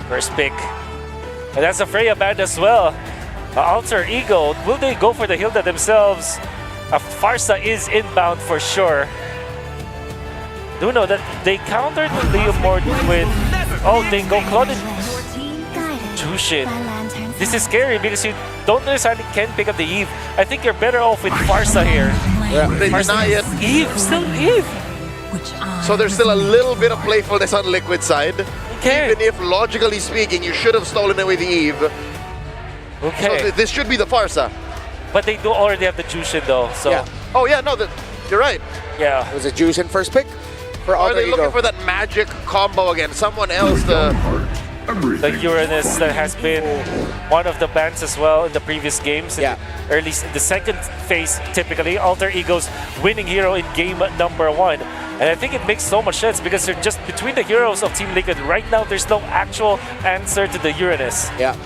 First pick. And that's a Freya band as well. Alter Ego. Will they go for the Hilda themselves? A Farsa is inbound for sure. Do know that they countered the Leomord with... Oh, they go Claude and Jushin. This is scary because you don't necessarily can pick up the Eve. I think you're better off with Farsa here. Yeah, they deny it. Eve, still Eve. So there's still a little bit of playfulness on Liquid side. Okay. Even if, logically speaking, you should have stolen away the Eve. Okay. So this should be the Farsa. But they do already have the Jushin though, so... Yeah. Oh yeah, no, you're right. Yeah. It was a Jushin first pick for Are Alter they Ego. looking for that magic combo again? Someone else to... The Uranus that has been one of the bans as well in the previous games. Yeah. Early in the second phase, typically, Alter Ego's winning hero in game number 1. And I think it makes so much sense because they're just between the heroes of Team Liquid. Right now, there's no actual answer to the Uranus. Yeah.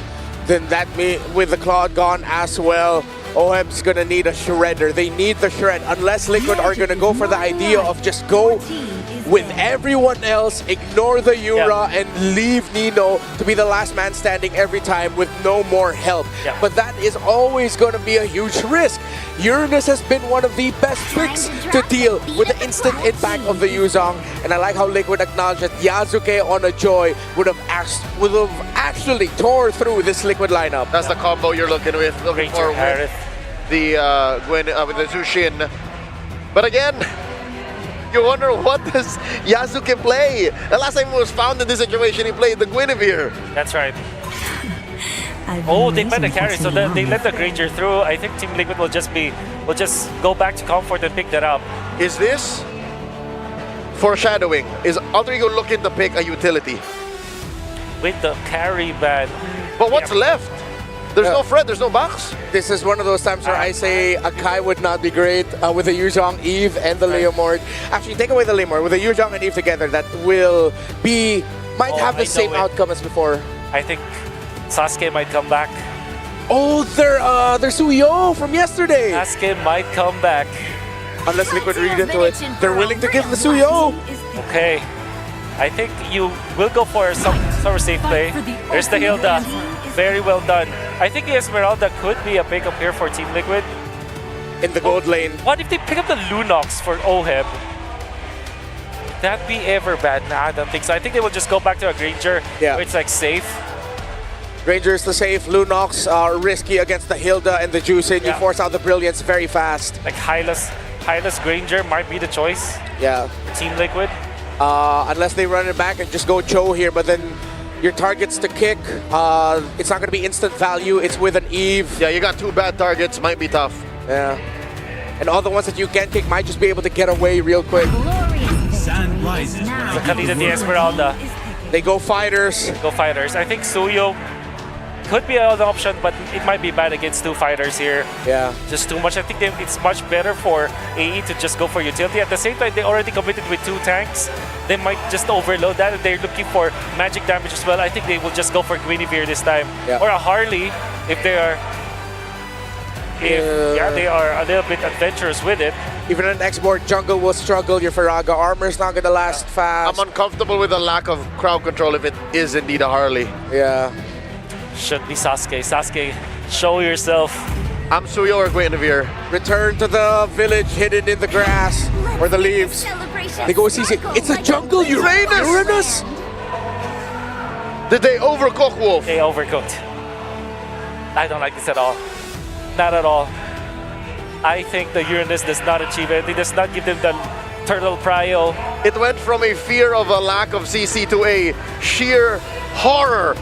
Then that with the Claude gone as well, OM's gonna need a shredder. They need the shred unless Liquid are gonna go for the idea of just go with everyone else, ignore the Yura, and leave Nino to be the last man standing every time with no more help. Yeah. But that is always going to be a huge risk. Uranus has been one of the best picks to deal with the instant impact of the Yuzong, and I like how Liquid acknowledged that Yasuke on a Joy would have actually tore through this Liquid lineup. That's the combo you're looking for with the Gwen with the Jushin. But again, you wonder what does Yasuke play? The last time he was found in this situation, he played the Guinevere. That's right. Oh, they planned the carry, so they let the Granger through. I think Team Liquid will just go back to comfort and pick that up. Is this foreshadowing? Is Alter Ego looking to pick a utility? With the carry ban. But what's left? There's no Fred, there's no box. This is one of those times where I say Akai would not be great with the Yuzhong, Eve, and the Leomord. Actually, take away the Leomord. With the Yuzhong and Eve together, that might have the same outcome as before. I think Sasuke might come back. Oh, they're Suyo from yesterday. Sasuke might come back. Unless Liquid read into it, they're willing to give the Suyo. Okay. I think you will go for some sort of safe play. There's the Hilda. Very well done. I think the Esmeralda could be a pickup here for Team Liquid. In the gold lane. What if they pick up the Lunox for Oheb? Would that be ever bad? Nah, I don't think so. I think they will just go back to a Granger where it's like safe. Granger is the safe. Lunox are risky against the Hilda and the Jushin. You force out the Brilliance very fast. Like Hylas Granger might be the choice. Yeah. Team Liquid. Unless they run it back and just go Cho here, but then your targets to kick, it's not going to be instant value. It's with an Eve. Yeah, you got two bad targets. Might be tough. Yeah. And all the ones that you can kick might just be able to get away real quick. Sun rises. So Kanina the Esmeralda. They go fighters. I think Suyo could be an option, but it might be bad against two fighters here. Yeah. Just too much. I think it's much better for AE to just go for utility. At the same time, they already committed with two tanks. They might just overload that, and they're looking for magic damage as well. I think they will just go for Guinevere this time. Yeah. Or a Harley if they are... they are a little bit adventurous with it. Even an export jungle will struggle. Your Faraga armor's not going to last fast. I'm uncomfortable with the lack of crowd control if it is indeed a Harley. Yeah. Should be Sasuke. Sasuke, show yourself. I'm Suyo or Guinevere. Return to the village hidden in the grass or the leaves. They go CC. It's a jungle, Uranus! Did they overcook, Wolf? They overcooked. I don't like this at all. Not at all. I think the Uranus does not achieve it. It does not give them the turtle prio. It went from a fear of a lack of CC to a sheer horror.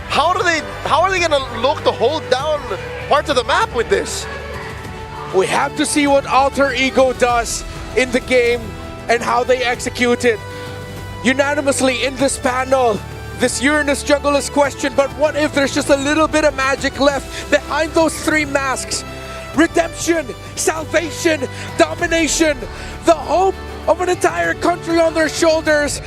How are they gonna look to hold down parts of the map with this? We have to see what Alter Ego does in the game and how they execute it. Unanimously in this panel, this Uranus jungle is questioned, but what if there's just a little bit of magic left behind those three masks? Redemption, salvation, domination, the hope of an entire country on their shoulders,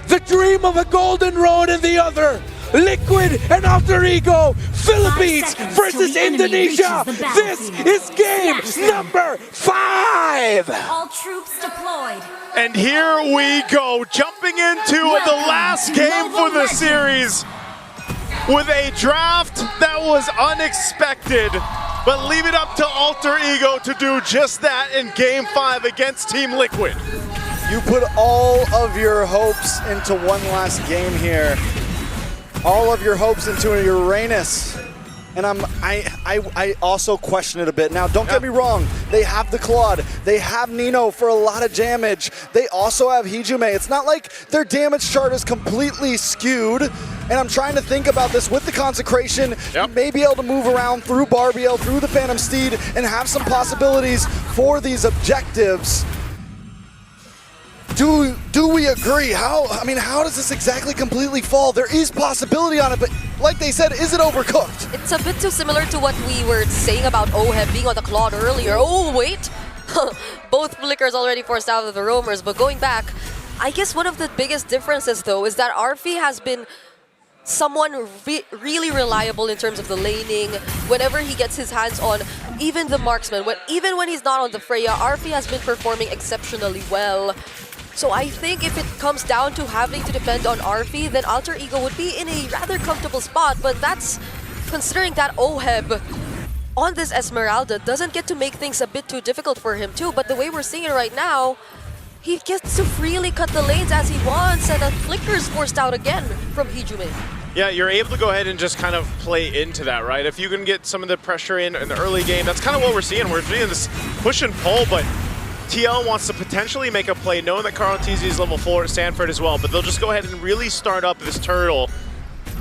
the dream of a golden road in the other. Liquid and Alter Ego, Philippines versus Indonesia. This is game number 5. All troops deployed. And here we go, jumping into the last game for the series with a draft that was unexpected, but leave it up to Alter Ego to do just that in Game 5 against Team Liquid. You put all of your hopes into one last game here. All of your hopes into a Uranus. And I also question it a bit. Now, don't get me wrong. They have the Claude. They have Nino for a lot of damage. They also have Hijume. It's not like their damage chart is completely skewed. And I'm trying to think about this with the Consecration. You may be able to move around through Barbiel, through the Phantom Steed, and have some possibilities for these objectives. Do we agree? How does this exactly completely fall? There is possibility on it, but like they said, is it overcooked? It's a bit too similar to what we were saying about Oheb being on the Claude earlier. Oh, wait! Both Flickers already forced out of the roamers, but going back, I guess one of the biggest differences, though, is that Arfi has been someone really reliable in terms of the laning. Whenever he gets his hands on even the marksman, even when he's not on the Freya, Arfi has been performing exceptionally well. So I think if it comes down to having to depend on Arfi, then Alter Ego would be in a rather comfortable spot, but that's considering that Oheb on this Esmeralda doesn't get to make things a bit too difficult for him too, but the way we're seeing it right now, he gets to freely cut the lanes as he wants, and a Flicker is forced out again from Hijume. Yeah, you're able to go ahead and just kind of play into that, right? If you can get some of the pressure in the early game, that's kind of what we're seeing. We're seeing this push and pull, but TL wants to potentially make a play, knowing that Carl TZ is level 4 at Stanford as well, but they'll just go ahead and really start up this turtle.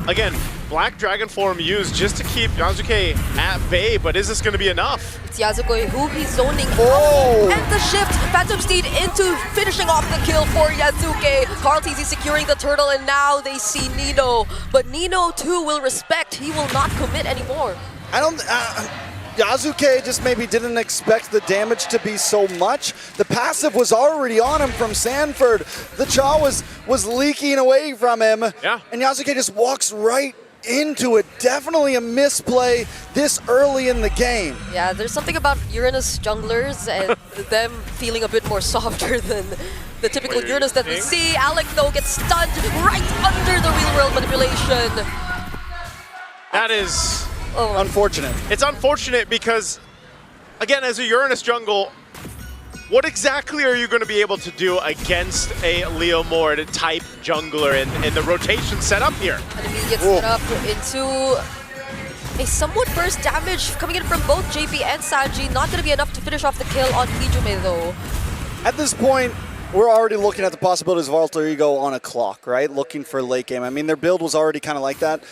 Again, Black Dragon form used just to keep Yasuke at bay, but is this going to be enough? It's Yasuke who he's zoning out, and the shift, Phantom Steed into finishing off the kill for Yasuke. Carl TZ securing the turtle, and now they see Nino, but Nino too will respect, he will not commit anymore. Yasuke just maybe didn't expect the damage to be so much. The passive was already on him from Sanford. The Cha was leaking away from him. Yeah. And Yasuke just walks right into it. Definitely a misplay this early in the game. Yeah, there's something about Uranus junglers and them feeling a bit more softer than the typical Uranus that we see. Alec, though, gets stunned right under the real-world manipulation. That is unfortunate. It's unfortunate because, again, as a Uranus jungle, what exactly are you going to be able to do against a Leo Mord type jungler in the rotation setup here? Enemy gets set up into a somewhat burst damage coming in from both JP and Sanji. Not going to be enough to finish off the kill on Hijume, though. At this point, we're already looking at the possibilities of Alter Ego on a clock, right? Looking for late game. I mean, their build was already kind of like that.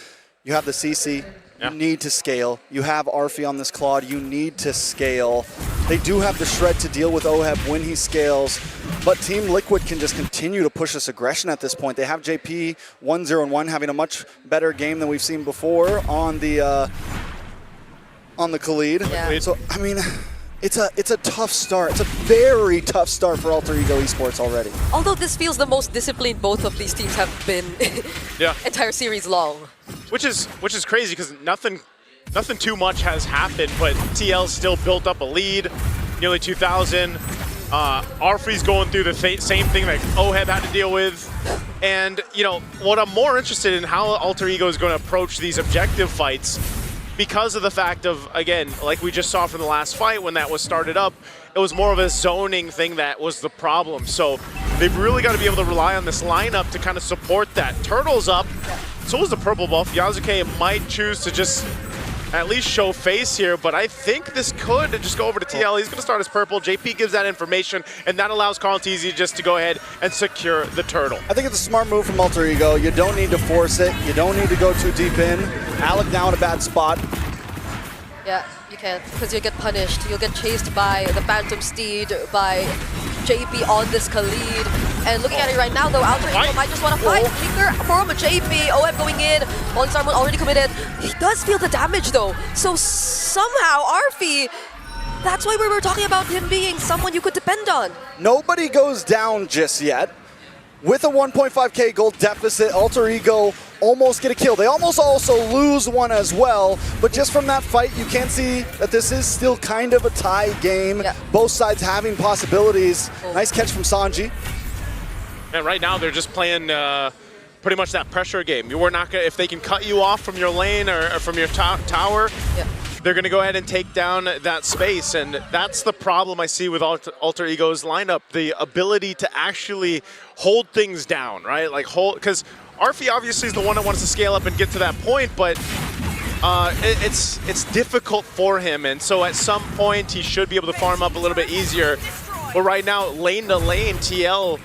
You have the CC. You need to scale. You have Arfi on this Claude. You need to scale. They do have the Shred to deal with Oheb when he scales, but Team Liquid can just continue to push this aggression at this point. They have JP 1-0-1 having a much better game than we've seen before on the Khalid. Yeah. So I mean, it's a tough start. It's a very tough start for Alter Ego Esports already. Although this feels the most disciplined both of these teams have been entire series long. Which is crazy because nothing too much has happened, but TL still built up a lead, nearly 2,000. Arfree's going through the same thing that Oheb had to deal with. And, you know, what I'm more interested in how Alter Ego is going to approach these objective fights because of the fact of, again, like we just saw from the last fight when that was started up, it was more of a zoning thing that was the problem. So they've really got to be able to rely on this lineup to kind of support that. Turtle's up, so is the purple buff. Yasuke might choose to just at least show face here, but I think this could just go over to TL. He's going to start as purple. JP gives that information, and that allows Carl TZ just to go ahead and secure the turtle. I think it's a smart move from Alter Ego. You don't need to force it. You don't need to go too deep in. Alec now in a bad spot. Yeah, you can't, because you'll get punished. You'll get chased by the Phantom Steed, by JP on this Khalid. And looking at it right now, though, Alter Ego might just want to fight. Finger from a JP. OM going in. One Sarmon already committed. He does feel the damage, though. So somehow, Arfi, that's why we were talking about him being someone you could depend on. Nobody goes down just yet. With a 1.5k gold deficit, Alter Ego almost get a kill. They almost also lose one as well, but just from that fight, you can see that this is still kind of a tie game. Yeah. Both sides having possibilities. Nice catch from Sanji. And right now they're just playing pretty much that pressure game. You were not gonna, if they can cut you off from your lane or from your tower, they're going to go ahead and take down that space. And that's the problem I see with Alter Ego's lineup, the ability to actually hold things down, right? Like because Arfi obviously is the one that wants to scale up and get to that point, but it's difficult for him. And so at some point he should be able to farm up a little bit easier. But right now, lane to lane, TL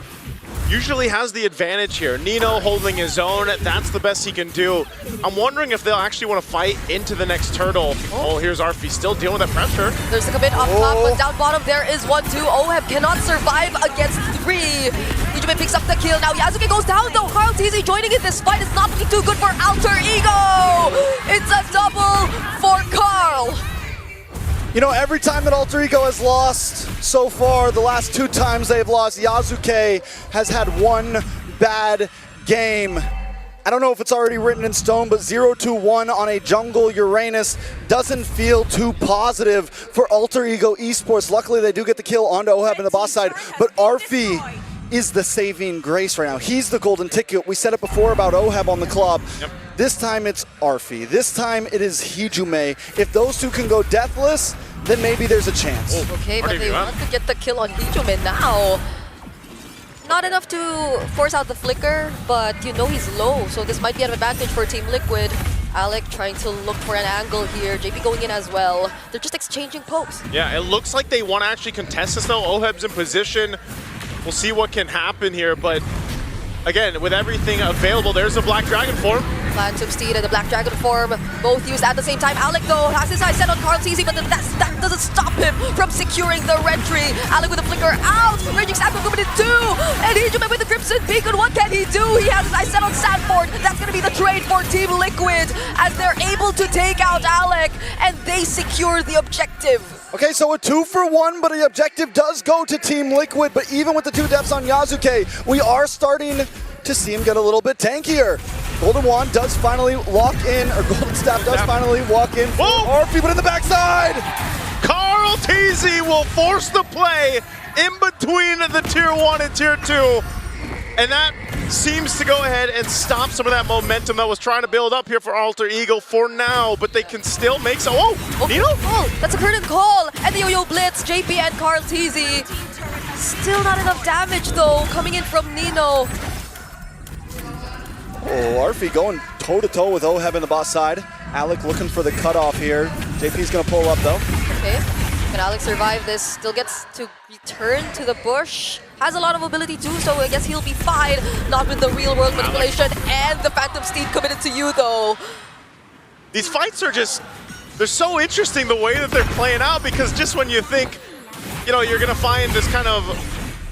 usually has the advantage here. Nino holding his own, that's the best he can do. I'm wondering if they'll actually want to fight into the next turtle. Oh, here's Arfi still dealing with that pressure. There's a commit up top, but down bottom there is 1-2. Oheb cannot survive against 3. Hijime picks up the kill. Now Yasuke goes down though. Carl TZ joining in this fight. It's not looking too good for Alter Ego. It's a double for Carl. You know, every time that Alter Ego has lost so far, the last 2 times they've lost, Yasuke has had one bad game. I don't know if it's already written in stone, but 0-1 on a jungle Uranus doesn't feel too positive for Alter Ego Esports. Luckily, they do get the kill onto Oheb in the boss side, but Arfi is the saving grace right now. He's the golden ticket. We said it before about Oheb on the club. This time it's Arfi. This time it is Hijime. If those two can go deathless, then maybe there's a chance. Okay, but they want to get the kill on Hijime now. Not enough to force out the flicker, but you know he's low, so this might be an advantage for Team Liquid. Alec trying to look for an angle here. JP going in as well. They're just exchanging pokes. Yeah, it looks like they want to actually contest this though. Oheb's in position. We'll see what can happen here, but again, with everything available, there's a Black Dragon form. Phantom Steed and the Black Dragon form, both used at the same time. Alec though has his eyes set on Carl TZ, but that doesn't stop him from securing the red tree. Alec with the flicker out, Raging Snap coming in 2, and Hijime with the Crimson Beacon. What can he do? He has his eyes set on Sanford. That's going to be the trade for Team Liquid as they're able to take out Alec, and they secure the objective. Okay, so a 2-for-1, but the objective does go to Team Liquid, but even with the 2 deaths on Yasuke, we are starting to see him get a little bit tankier. Golden Wand does finally lock in, or Golden Staff does finally walk in for Arfi, but in the backside! Carl TZ will force the play in between the Tier 1 and Tier 2, and that seems to go ahead and stop some of that momentum that was trying to build up here for Alter Ego for now, but they can still make some. Oh, Nino? Oh, that's a curtain call, and the Yo-Yo Blitz, JP and Carl TZ. Still not enough damage though, coming in from Nino. Oh, Arfi going toe-to-toe with Oheb in the boss side. Alec looking for the cutoff here. JP's gonna pull up though. Okay, can Alec survive this? Still gets to return to the bush. Has a lot of mobility too, so I guess he'll be fine. Not with the real world manipulation and the Phantom Steed committed to you though. These fights are just, they're so interesting the way that they're playing out, because just when you think, you know, you're gonna find this kind of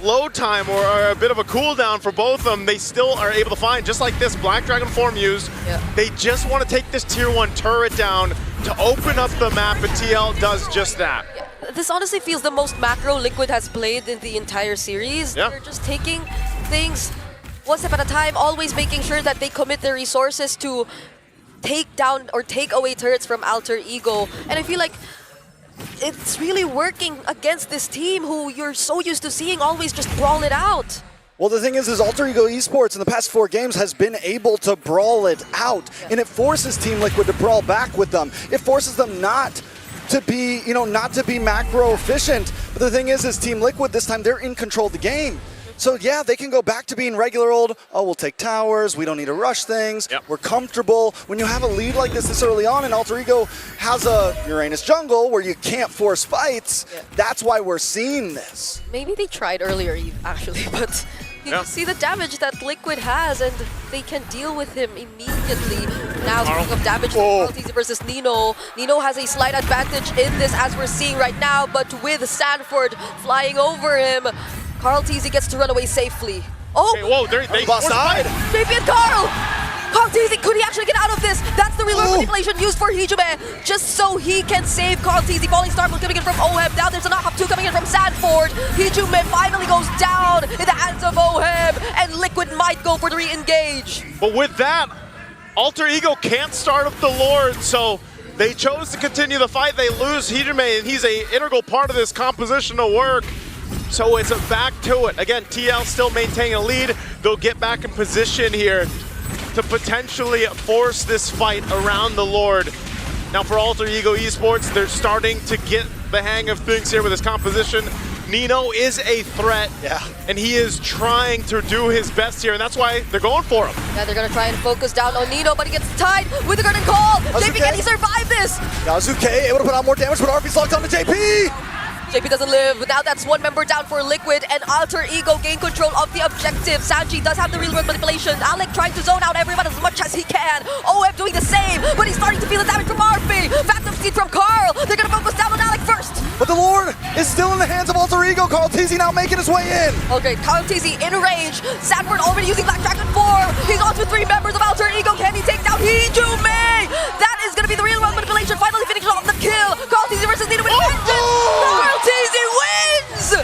load time or a bit of a cooldown for both of them, they still are able to find, just like this Black Dragon form used. They just want to take this Tier 1 turret down to open up the map, and TL does just that. This honestly feels the most macro Liquid has played in the entire series. They're just taking things one step at a time, always making sure that they commit their resources to take down or take away turrets from Alter Ego. And I feel like it's really working against this team who you're so used to seeing always just brawl it out. Well, the thing is Alter Ego Esports in the past 4 games has been able to brawl it out, and it forces Team Liquid to brawl back with them. It forces them not to be, not to be macro efficient. But the thing is Team Liquid this time, they're in control of the game. So yeah, they can go back to being regular old, oh, we'll take towers, we don't need to rush things, we're comfortable. When you have a lead like this early on, and Alter Ego has a Uranus jungle where you can't force fights, that's why we're seeing this. Maybe they tried earlier, actually, but you see the damage that Liquid has, and they can deal with him immediately. Now, speaking of damage, TZ versus Nino. Nino has a slight advantage in this, as we're seeing right now, but with Sanford flying over him, Carl TZ gets to run away safely. Oh! Okay, whoa, they boss side. JP and Carl! Carl TZ, could he actually get out of this? That's the real manipulation used for Hijime, just so he can save Carl TZ. Falling Star coming in from Oheb. Now there's a knock-up 2 coming in from Sanford. Hijime finally goes down in the hands of Oheb, and Liquid might go for the re-engage. But with that, Alter Ego can't start up the Lord, so they chose to continue the fight. They lose Hijime, and he's an integral part of this compositional work. So it's a back to it. Again, TL still maintaining a lead. They'll get back in position here to potentially force this fight around the Lord. Now for Alter Ego Esports, they're starting to get the hang of things here with his composition. Nino is a threat, and he is trying to do his best here, and that's why they're going for him. Yeah, they're gonna try and focus down on Nino, but he gets tied with the garden call. JP, can he survive this? Yasuke able to put out more damage, but RP's locked on to JP. JP doesn't live. Now that's one member down for Liquid, and Alter Ego gain control of the objective. Sanji does have the real world manipulation. Alec trying to zone out everyone as much as he can. OF doing the same, but he's starting to feel the damage from RP. Phantom Seed from Carl. They're gonna focus down on Alec first. But the Lord is still in the hands of Alter Ego. Carl TZ now making his way in. Okay, Carl TZ in range. Sanford already using Black Dragon 4. He's on to 3 members of Alter Ego. Can he take down Hijume? That is gonna be the real world manipulation. Finally finishing off the kill. Carl TZ versus Nino with vengeance. Carl TZ wins!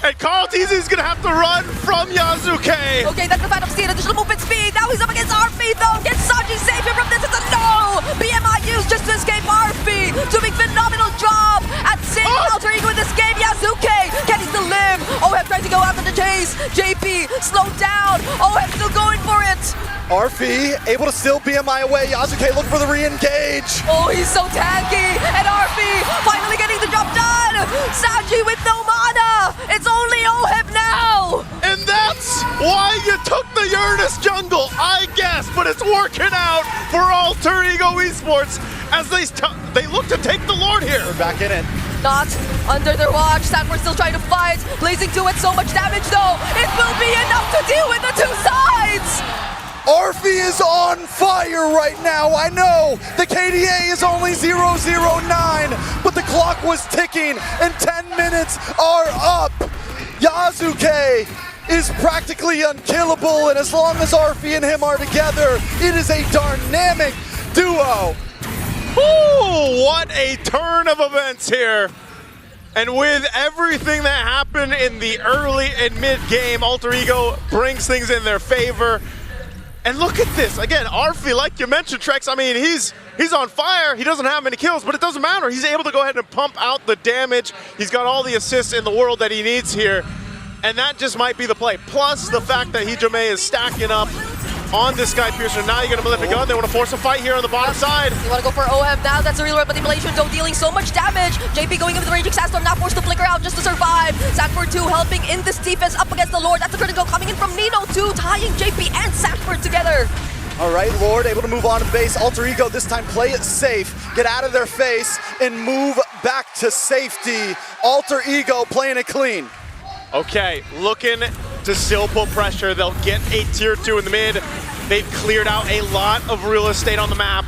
And Carl TZ is gonna have to run from Yasuke. Okay, that's the Phantom Steed, additional movement speed. Now he's up against RP though. Can Sanji save him from this? It's a no! BMI used just to escape RP. Doing phenomenal job at saving Alter Ego in this game. Yasuke, can he still live? OF trying to go after the chase. JP, slow down. OF still going for it. RP able to still BMI away. Yasuke looking for the re-engage. Oh, he's so tanky. And RP finally getting the job done. Sanji with no mana. It's only OF now. And that's why you took the Uranus jungle, I guess, but it's working out for Alter Ego Esports as they look to take the Lord here. We're back in it. Not under their watch. Sanford still trying to fight. Blazing 2 with so much damage though. It will be enough to deal with the 2 sides. Arfi is on fire right now. I know the KDA is only 009, but the clock was ticking and 10 minutes are up. Yasuke is practically unkillable, and as long as Arfi and him are together, it is a dynamic duo. Ooh, what a turn of events here. And with everything that happened in the early and mid game, Alter Ego brings things in their favor. And look at this, again, Arfi, like you mentioned, Trex, I mean, he's on fire, he doesn't have many kills, but it doesn't matter. He's able to go ahead and pump out the damage. He's got all the assists in the world that he needs here, and that just might be the play. Plus the fact that Hijume is stacking up on this guy Piercer. Now you're gonna lift a gun, they wanna force a fight here on the bottom side. You wanna go for OF now, that's a real world manipulation, though dealing so much damage. JP going in with the Raging Sandstorm, now forced to flicker out just to survive. Sanford 2 helping in this defense up against the Lord. That's a critical coming in from Nino 2, tying JP and Sanford together. All right, Lord able to move on to base. Alter Ego this time play it safe, get out of their face, and move back to safety. Alter Ego playing it clean. Okay, looking to still put pressure. They'll get a tier 2 in the mid. They've cleared out a lot of real estate on the map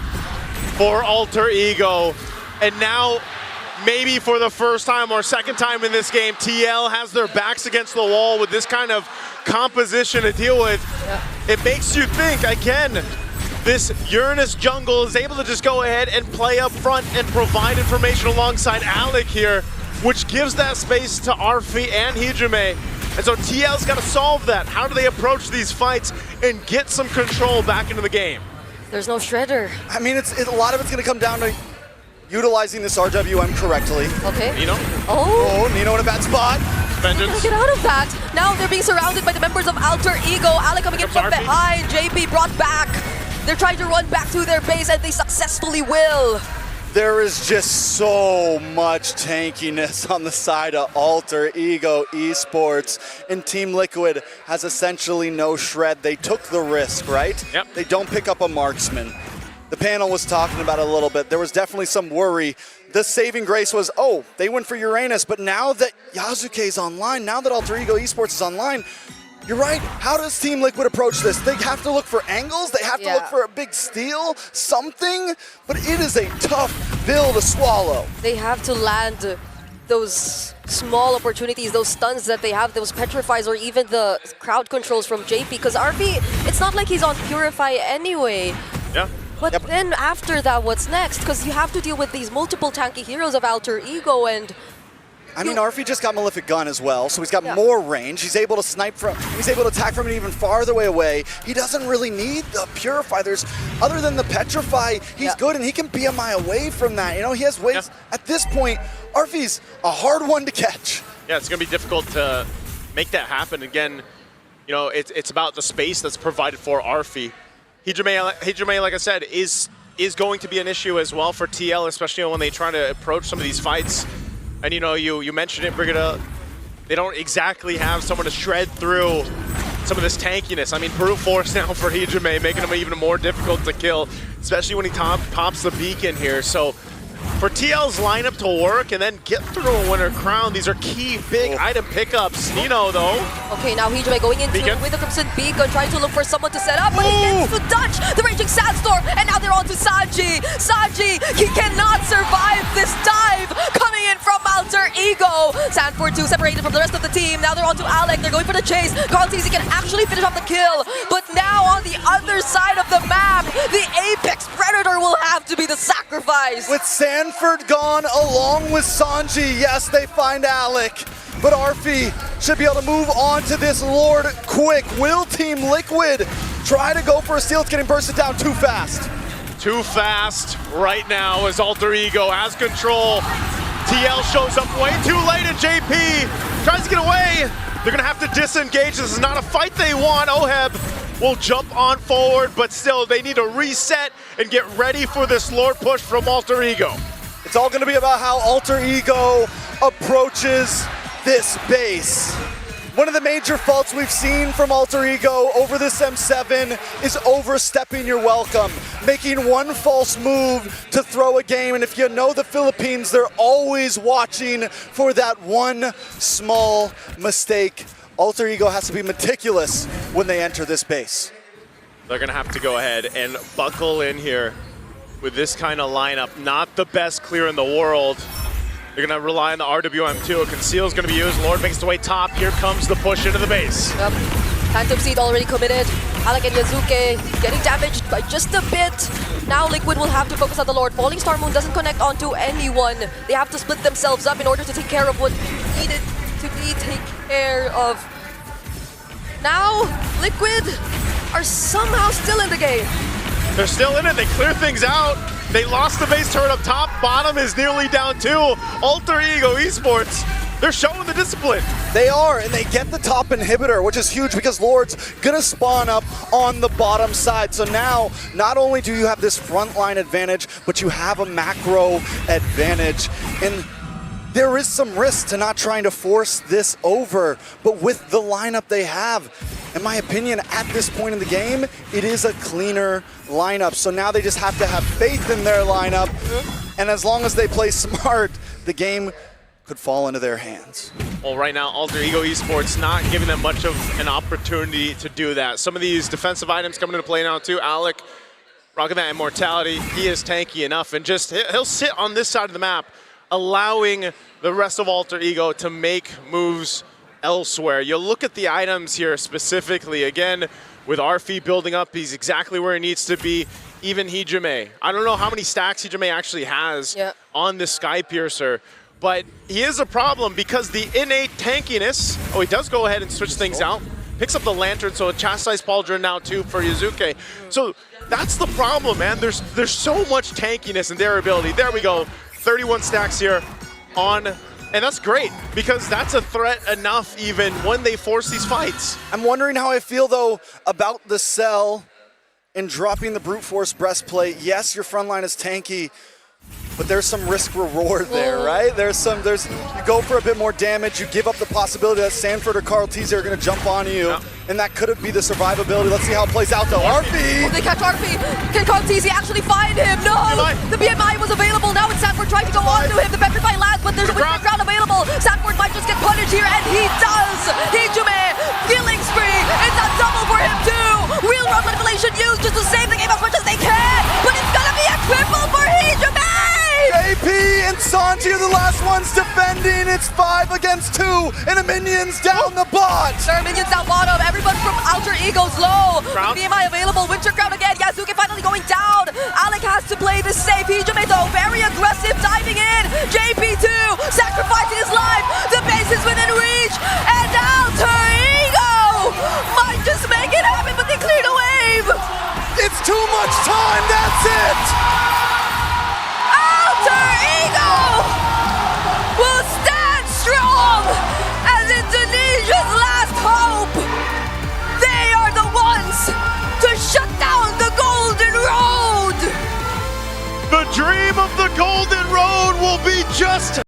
for Alter Ego. And now, maybe for the first time or second time in this game, TL has their backs against the wall with this kind of composition to deal with. It makes you think, again, this Uranus jungle is able to just go ahead and play up front and provide information alongside Alec here, which gives that space to Arfi and Hijume. And so TL's got to solve that. How do they approach these fights and get some control back into the game? There's no Shredder. I mean, a lot of it's going to come down to utilizing this RWM correctly. Okay. Nino? Oh, Nino in a bad spot. Vengeance. Get out of that. Now they're being surrounded by the members of Alter Ego. Alec coming in from behind. JP brought back. They're trying to run back to their base, and they successfully will. There is just so much tankiness on the side of Alter Ego Esports, and Team Liquid has essentially no shred. They took the risk, right? Yep. They don't pick up a marksman. The panel was talking about it a little bit. There was definitely some worry. The saving grace was, oh, they went for Uranus, but now that Yasuke is online, now that Alter Ego Esports is online, you're right. How does Team Liquid approach this? They have to look for angles. They have to look for a big steal, something. But it is a tough pill to swallow. They have to land those small opportunities, those stuns that they have, those petrifies, or even the crowd controls from JP. Because RP, it's not like he's on Purify anyway. Yeah. But then after that, what's next? Because you have to deal with these multiple tanky heroes of Alter Ego, and I mean, Arfi just got Malefic Gun as well, so he's got more range. He's able to snipe from, he's able to attack from an even farther way away. He doesn't really need the Purify. Other than the Petrify, he's good, and he can BMI away from that. You know, he has ways. At this point, Arfi's a hard one to catch. Yeah, it's going to be difficult to make that happen. Again, you know, it's about the space that's provided for Arfi. Hijime, like I said, is going to be an issue as well for TL, especially when they try to approach some of these fights. And you know, you mentioned it, Brigitte, they don't exactly have someone to shred through some of this tankiness. I mean, brute force now for Hijime, making him even more difficult to kill, especially when he pops the beacon here. So for TL's lineup to work and then get through a winner crown, these are key big item pickups. Nino, though. Okay, now Hijime going into Beacon. with the Crimson Beacon, trying to look for someone to set up, but he gets to dodge the Raging Sandstorm, and now they're on to Sanji. Sanji, he cannot survive this dive coming in from Alter Ego. Sanford 2 separated from the rest of the team. Now they're on to Alec. They're going for the chase. Carl Teasy can actually finish off the kill, but now on the other side of the map, the Apex Predator will have to be the sacrifice. With Sanford gone along with Sanji, yes, they find Alec, but Arfi should be able to move on to this Lord quick. Will Team Liquid try to go for a steal? It's getting bursted down too fast. Too fast right now as Alter Ego has control. TL shows up way too late, and JP tries to get away. They're gonna have to disengage. This is not a fight they want. Oheb will jump on forward, but still they need to reset and get ready for this Lord push from Alter Ego. It's all going to be about how Alter Ego approaches this base. One of the major faults we've seen from Alter Ego over this M7 is overstepping your welcome, making one false move to throw a game. And if you know the Philippines, they're always watching for that one small mistake. Alter Ego has to be meticulous when they enter this base. They're gonna have to go ahead and buckle in here with this kind of lineup. Not the best clear in the world. They're gonna rely on the RWM2. Conceal's gonna be used. Lord makes the way top. Here comes the push into the base. Yep. Phantom Seed already committed. Alec and Yazuke getting damaged by just a bit. Now Liquid will have to focus on the Lord. Falling Star Moon doesn't connect onto anyone. They have to split themselves up in order to take care of what needed to be taken care of. Now, Liquid are somehow still in the game. They're still in it. They clear things out. They lost the base turret up top. Bottom is nearly down too. Alter Ego Esports, they're showing the discipline. They are, and they get the top inhibitor, which is huge because Lord's gonna spawn up on the bottom side. So now, not only do you have this frontline advantage, but you have a macro advantage. And there is some risk to not trying to force this over, but with the lineup they have, in my opinion, at this point in the game, it is a cleaner lineup. So now they just have to have faith in their lineup, and as long as they play smart, the game could fall into their hands. Well, right now, Alter Ego Esports not giving them much of an opportunity to do that. Some of these defensive items coming into play now too. Alec, rocking that immortality, he is tanky enough, and just he'll sit on this side of the map, allowing the rest of Alter Ego to make moves elsewhere. You look at the items here specifically, again, with Arfi building up, he's exactly where he needs to be. Even Hijime. I don't know how many stacks Hijime actually has on this Sky Piercer, but he is a problem because the innate tankiness, oh, he does go ahead and switch things out, picks up the Lantern, so a Chastised Pauldron now too for Yazuke. So that's the problem, man. There's so much tankiness in their ability. There we go, 31 stacks here on, and that's great because that's a threat enough even when they force these fights. I'm wondering how I feel though about the cell and dropping the brute force breastplate. Yes, your front line is tanky, but there's some risk reward there, right? You go for a bit more damage, you give up the possibility that Sanford or Carl Teasy are gonna jump on you, and that could be the survivability. Let's see how it plays out though. Arfi! They catch Arfi. Can Carl Teasy actually find him? No! The BMI was available. Now it's Sanford trying to go on to him. The Petrify lands, but there's a Winter Crown available. Sanford might just get punished here, and he does! Hijime, killing spree. It's a double for him too! Real rock manipulation used just to save the game as much as they can, but it's gonna be a triple for Hijime! AP and Sanji are the last ones defending. It's 5 against 2, and the minions down the bot. There are minions down bottom. Everyone from Alter Ego's low. BMI available. Winter Crown again. Yazuki finally going down. Alec has to play this safe. Hijime though, very aggressive, diving in. JP2 sacrificing his life. The base is within reach, and Alter Ego might just make it happen, but they cleared a wave. It's too much time. That's it. Alter Ego will stand strong dream of the Golden Road will be just